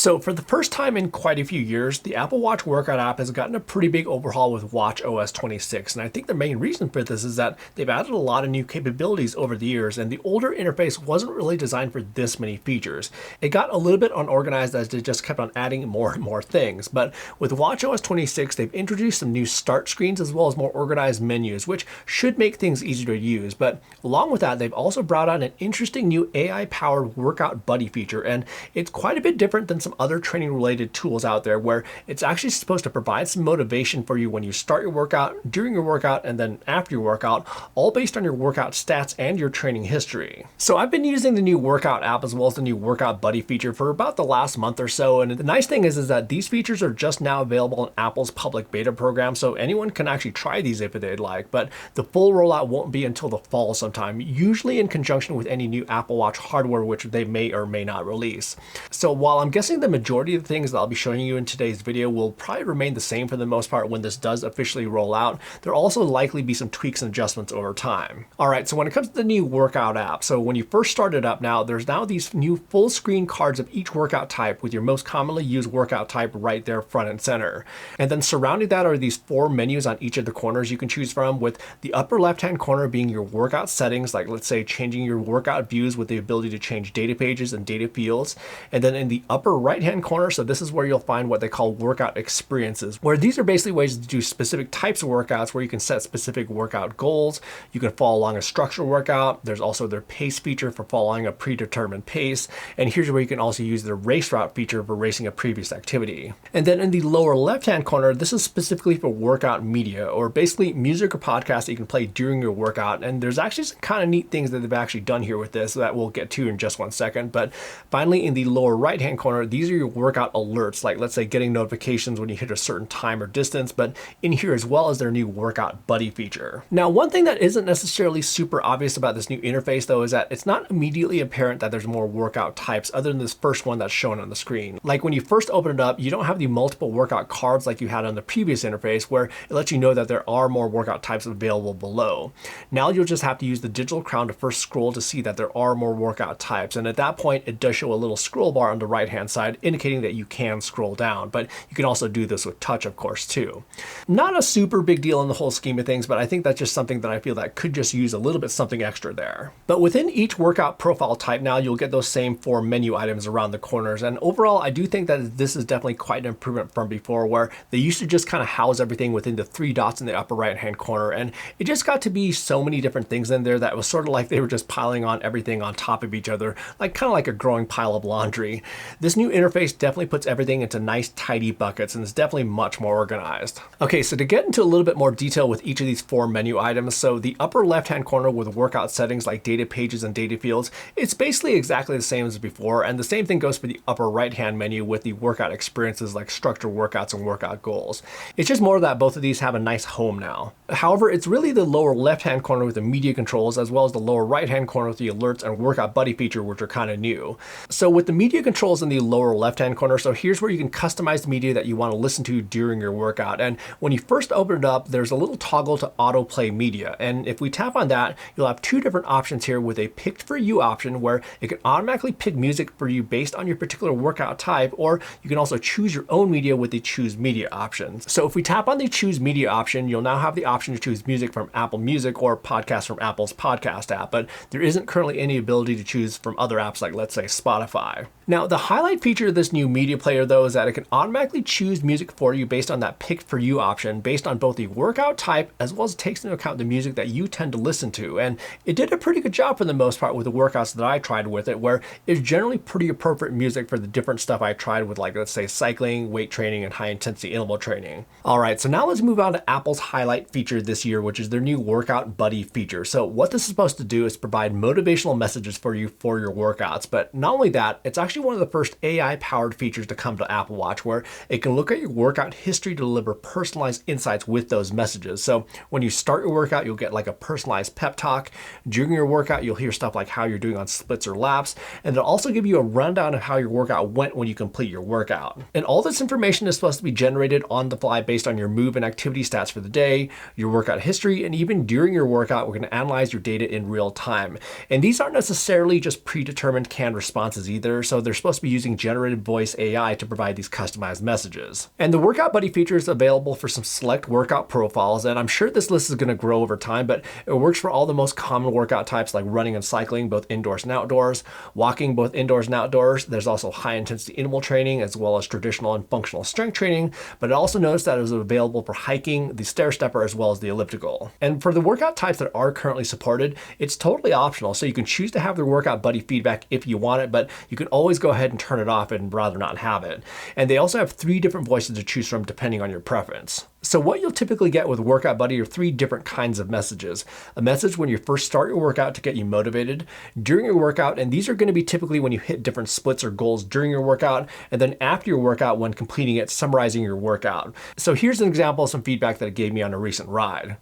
So for the first time in quite a few years, the Apple Watch workout app has gotten a pretty big overhaul with WatchOS 26. And I think the main reason for this is that they've added a lot of new capabilities over the years, and the older interface wasn't really designed for this many features. It got a little bit unorganized as they just kept on adding more and more things. But with WatchOS 26, they've introduced some new start screens as well as more organized menus, which should make things easier to use. But along with that, they've also brought out an interesting new AI-powered workout buddy feature, and it's quite a bit different than some other training related tools out there, where it's actually supposed to provide some motivation for you when you start your workout, during your workout, and then after your workout, all based on your workout stats and your training history. So I've been using the new workout app as well as the new workout buddy feature for about the last month or so, and the nice thing is that these features are just now available in Apple's public beta program, so anyone can actually try these if they'd like, but the full rollout won't be until the fall sometime, usually in conjunction with any new Apple Watch hardware which they may or may not release. So while I'm guessing the majority of the things that I'll be showing you in today's video will probably remain the same for the most part when this does officially roll out, there'll also likely be some tweaks and adjustments over time. Alright, so when it comes to the new workout app, so when you first start it up now, there's now these new full screen cards of each workout type with your most commonly used workout type right there front and center. And then surrounding that are these 4 menus on each of the corners you can choose from, with the upper left hand corner being your workout settings, like let's say changing your workout views with the ability to change data pages and data fields. And then in the upper right hand corner, so this is where you'll find what they call workout experiences, where these are basically ways to do specific types of workouts where you can set specific workout goals. You can follow along a structured workout. There's also their pace feature for following a predetermined pace. And here's where you can also use the race route feature for racing a previous activity. And then in the lower left-hand corner, this is specifically for workout media, or basically music or podcasts that you can play during your workout. And there's actually some kind of neat things that they've actually done here with this that we'll get to in just one second. But finally, in the lower right-hand corner, these are your workout alerts, like let's say getting notifications when you hit a certain time or distance, but in here as well as their new workout buddy feature. Now, one thing that isn't necessarily super obvious about this new interface though is that it's not immediately apparent that there's more workout types other than this first one that's shown on the screen. Like when you first open it up, you don't have the multiple workout cards like you had on the previous interface, where it lets you know that there are more workout types available below. Now you'll just have to use the digital crown to first scroll to see that there are more workout types, and at that point it does show a little scroll bar on the right hand side indicating that you can scroll down, but you can also do this with touch of course too. Not a super big deal in the whole scheme of things, but I think that's just something that I feel that could just use a little bit something extra there. But within each workout profile type now, you'll get those same 4 menu items around the corners, and overall I do think that this is definitely quite an improvement from before, where they used to just kind of house everything within the 3 dots in the upper right hand corner, and it just got to be so many different things in there that it was sort of like they were just piling on everything on top of each other, like kind of like a growing pile of laundry. This new interface definitely puts everything into nice tidy buckets and is definitely much more organized. Okay, so to get into a little bit more detail with each of these 4 menu items, so the upper left hand corner with workout settings like data pages and data fields, it's basically exactly the same as before, and the same thing goes for the upper right hand menu with the workout experiences like structured workouts and workout goals. It's just more that both of these have a nice home now. However, it's really the lower left hand corner with the media controls as well as the lower right hand corner with the alerts and workout buddy feature, which are kind of new. So with the media controls in the lower left hand corner, so here's where you can customize the media that you want to listen to during your workout. And when you first open it up, there's a little toggle to autoplay media, and if we tap on that, you'll have 2 different options here, with a picked for you option where it can automatically pick music for you based on your particular workout type, or you can also choose your own media with the choose media options. So if we tap on the choose media option, you'll now have the option to choose music from Apple Music or podcasts from Apple's podcast app, but there isn't currently any ability to choose from other apps like let's say Spotify. Now, the highlight feature of this new media player though is that it can automatically choose music for you based on that picked for you option, based on both the workout type as well as takes into account the music that you tend to listen to. And it did a pretty good job for the most part with the workouts that I tried with it, where it's generally pretty appropriate music for the different stuff I tried with, like let's say cycling, weight training, and high intensity interval training. Alright, so now let's move on to Apple's highlight feature this year, which is their new workout buddy feature. So what this is supposed to do is provide motivational messages for you for your workouts, but not only that, it's actually one of the first AI-powered features to come to Apple Watch, where it can look at your workout history to deliver personalized insights with those messages. So when you start your workout, you'll get like a personalized pep talk. During your workout, you'll hear stuff like how you're doing on splits or laps, and it'll also give you a rundown of how your workout went when you complete your workout. And all this information is supposed to be generated on the fly based on your move and activity stats for the day, your workout history, and even during your workout, we're going to analyze your data in real time. And these aren't necessarily just predetermined canned responses either, so they're supposed to be using generative voice AI to provide these customized messages. And the Workout Buddy feature is available for some select workout profiles, and I'm sure this list is going to grow over time, but it works for all the most common workout types like running and cycling, both indoors and outdoors, walking, both indoors and outdoors. There's also high intensity interval training as well as traditional and functional strength training, but it also noticed that it was available for hiking, the stair stepper, as well as the elliptical. And for the workout types that are currently supported, it's totally optional, so you can choose to have the Workout Buddy feedback if you want it, but you can always go ahead and turn it off and rather not have it. And they also have 3 different voices to choose from depending on your preference. So what you'll typically get with Workout Buddy are 3 different kinds of messages. A message when you first start your workout to get you motivated, during your workout, and these are going to be typically when you hit different splits or goals during your workout, and then after your workout when completing it, summarizing your workout. So here's an example of some feedback that it gave me on a recent ride.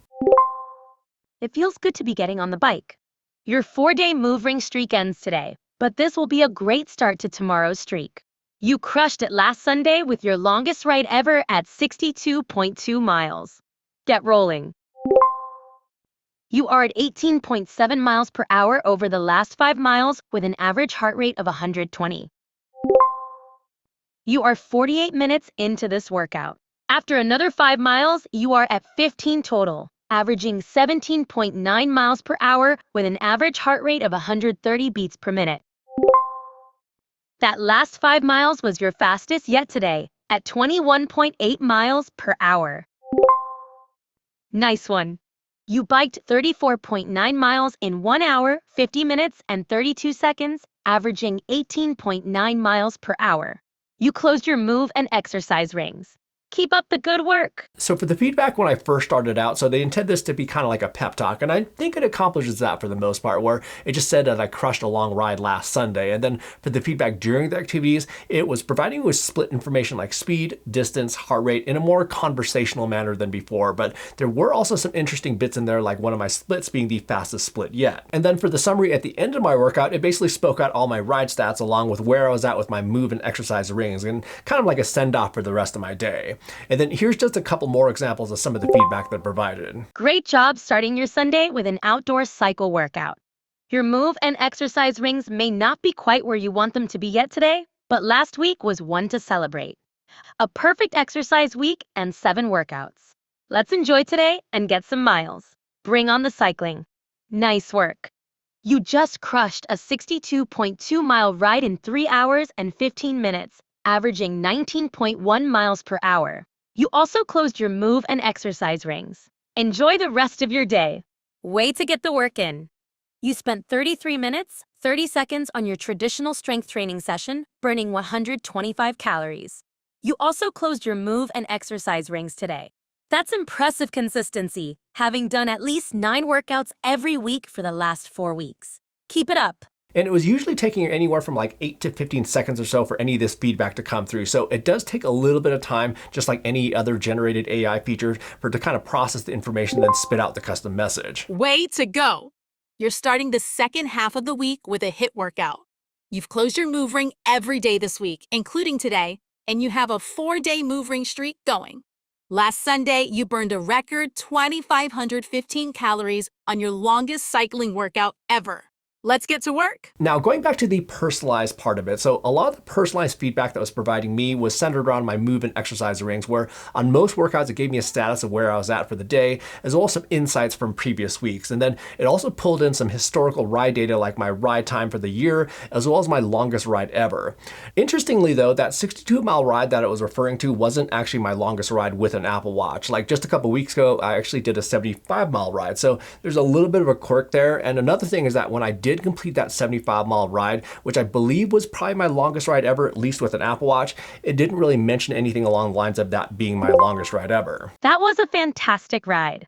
It feels good to be getting on the bike. Your 4-day move ring streak ends today, but this will be a great start to tomorrow's streak. You crushed it last Sunday with your longest ride ever at 62.2 miles. Get rolling. You are at 18.7 miles per hour over the last 5 miles with an average heart rate of 120. You are 48 minutes into this workout. After another 5 miles, you are at 15 total, averaging 17.9 miles per hour with an average heart rate of 130 beats per minute. That last 5 miles was your fastest yet today, at 21.8 miles per hour. Nice one. You biked 34.9 miles in 1 hour, 50 minutes, and 32 seconds, averaging 18.9 miles per hour. You closed your move and exercise rings. Keep up the good work. So for the feedback when I first started out, so they intend this to be kind of like a pep talk, and I think it accomplishes that for the most part, where it just said that I crushed a long ride last Sunday. And then for the feedback during the activities, it was providing with split information like speed, distance, heart rate in a more conversational manner than before. But there were also some interesting bits in there, like one of my splits being the fastest split yet. And then for the summary at the end of my workout, it basically spoke out all my ride stats along with where I was at with my move and exercise rings, and kind of like a send off for the rest of my day. And then here's just a couple more examples of some of the feedback that provided. Great job starting your Sunday with an outdoor cycle workout. Your move and exercise rings may not be quite where you want them to be yet today, but last week was one to celebrate. A perfect exercise week and 7 workouts. Let's enjoy today and get some miles. Bring on the cycling. Nice work. You just crushed a 62.2-mile ride in 3 hours and 15 minutes, averaging 19.1 miles per hour. You also closed your move and exercise rings. Enjoy the rest of your day. Way to get the work in. You spent 33 minutes, 30 seconds on your traditional strength training session, burning 125 calories. You also closed your move and exercise rings today. That's impressive consistency, having done at least 9 workouts every week for the last 4 weeks. Keep it up. And it was usually taking anywhere from like 8 to 15 seconds or so for any of this feedback to come through. So it does take a little bit of time, just like any other generated AI feature, for it to kind of process the information and then spit out the custom message. Way to go! You're starting the second half of the week with a HIIT workout. You've closed your move ring every day this week, including today, and you have a 4-day move ring streak going. Last Sunday, you burned a record 2,515 calories on your longest cycling workout ever. Let's get to work. Now, going back to the personalized part of it, so a lot of the personalized feedback that was providing me was centered around my move and exercise rings, where on most workouts, it gave me a status of where I was at for the day, as well as some insights from previous weeks. And then it also pulled in some historical ride data, like my ride time for the year, as well as my longest ride ever. Interestingly, though, that 62-mile ride that it was referring to wasn't actually my longest ride with an Apple Watch. Like just a couple weeks ago, I actually did a 75-mile ride. So there's a little bit of a quirk there. And another thing is that when I did complete that 75-mile ride, which I believe was probably my longest ride ever, at least with an Apple Watch, it didn't really mention anything along the lines of that being my longest ride ever. That was a fantastic ride.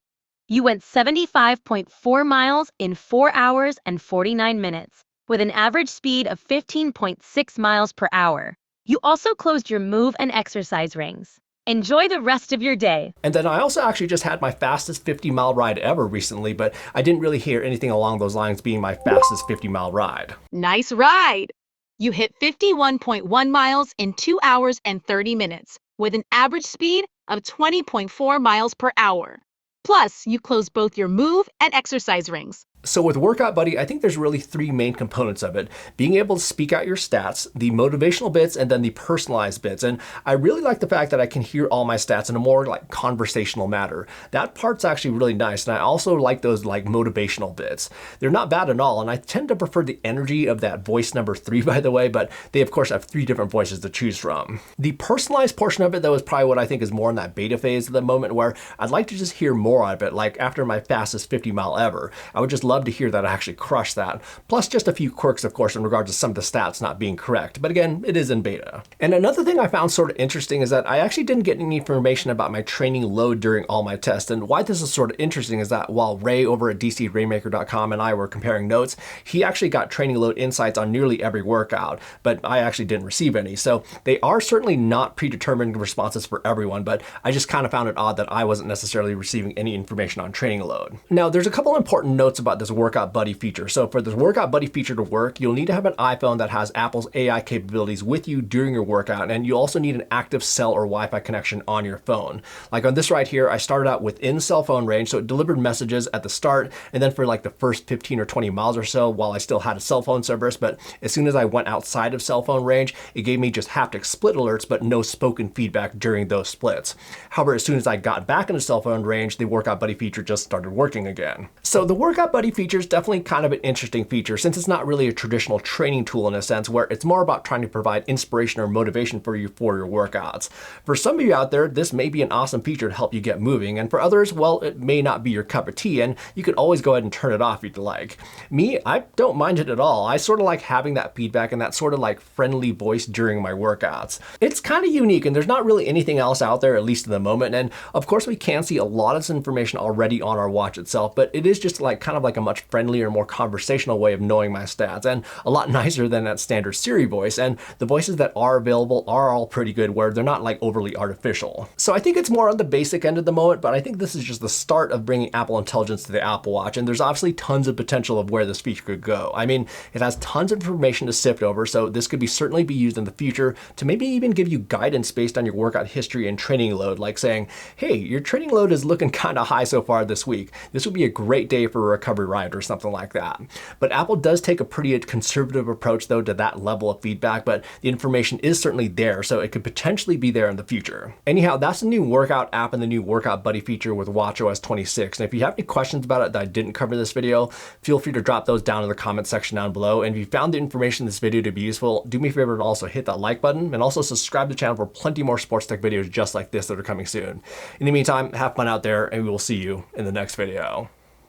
You went 75.4 miles in 4 hours and 49 minutes, with an average speed of 15.6 miles per hour. You also closed your move and exercise rings. Enjoy the rest of your day. And then I also actually just had my fastest 50-mile ride ever recently, but I didn't really hear anything along those lines being my fastest 50-mile ride. Nice ride! You hit 51.1 miles in 2 hours and 30 minutes, with an average speed of 20.4 miles per hour. Plus, you closed both your move and exercise rings. So with Workout Buddy, I think there's really three main components of it. Being able to speak out your stats, the motivational bits, and then the personalized bits. And I really like the fact that I can hear all my stats in a more like conversational manner. That part's actually really nice. And I also like those like motivational bits. They're not bad at all. And I tend to prefer the energy of that voice number 3, by the way, but they of course have 3 different voices to choose from. The personalized portion of it, though, is probably what I think is more in that beta phase at the moment, where I'd like to just hear more of it. Like after my fastest 50 mile ever, I would just love to hear that I actually crushed that. Plus just a few quirks, of course, in regards to some of the stats not being correct. But again, it is in beta. And another thing I found sort of interesting is that I actually didn't get any information about my training load during all my tests. And why this is sort of interesting is that while Ray over at DCRaymaker.com and I were comparing notes, he actually got training load insights on nearly every workout, but I actually didn't receive any. So they are certainly not predetermined responses for everyone, but I just kind of found it odd that I wasn't necessarily receiving any information on training load. Now, there's a couple important notes about this Workout Buddy feature. So for this Workout Buddy feature to work, you'll need to have an iPhone that has Apple's AI capabilities with you during your workout, and you also need an active cell or Wi-Fi connection on your phone. Like on this right here, I started out within cell phone range, so it delivered messages at the start, and then for like the first 15 or 20 miles or so while I still had a cell phone service, but as soon as I went outside of cell phone range, it gave me just haptic split alerts, but no spoken feedback during those splits. However, as soon as I got back into cell phone range, the Workout Buddy feature just started working again. So the Workout Buddy feature is definitely kind of an interesting feature, since it's not really a traditional training tool in a sense, where it's more about trying to provide inspiration or motivation for you for your workouts. For some of you out there, this may be an awesome feature to help you get moving, and for others, well, it may not be your cup of tea, and you could always go ahead and turn it off if you'd like. Me, I don't mind it at all. I sort of like having that feedback and that sort of like friendly voice during my workouts. It's kind of unique, and there's not really anything else out there, at least in the moment, and of course we can see a lot of this information already on our watch itself, but it is just like kind of like a much friendlier, more conversational way of knowing my stats, and a lot nicer than that standard Siri voice. And the voices that are available are all pretty good, where they're not like overly artificial. So I think it's more on the basic end at the moment, but I think this is just the start of bringing Apple Intelligence to the Apple Watch, and there's obviously tons of potential of where this feature could go. I mean, it has tons of information to sift over, so this could certainly be used in the future to maybe even give you guidance based on your workout history and training load, like saying, hey, your training load is looking kind of high so far this week. This would be a great day for a recovery ride or something like that. But Apple does take a pretty conservative approach, though, to that level of feedback, but the information is certainly there, so it could potentially be there in the future. Anyhow, that's the new workout app and the new Workout Buddy feature with WatchOS 26. And if you have any questions about it that I didn't cover in this video, feel free to drop those down in the comment section down below. And if you found the information in this video to be useful, do me a favor and also hit that like button, and also subscribe to the channel for plenty more sports tech videos just like this that are coming soon. In the meantime, have fun out there, and we will see you in the next video.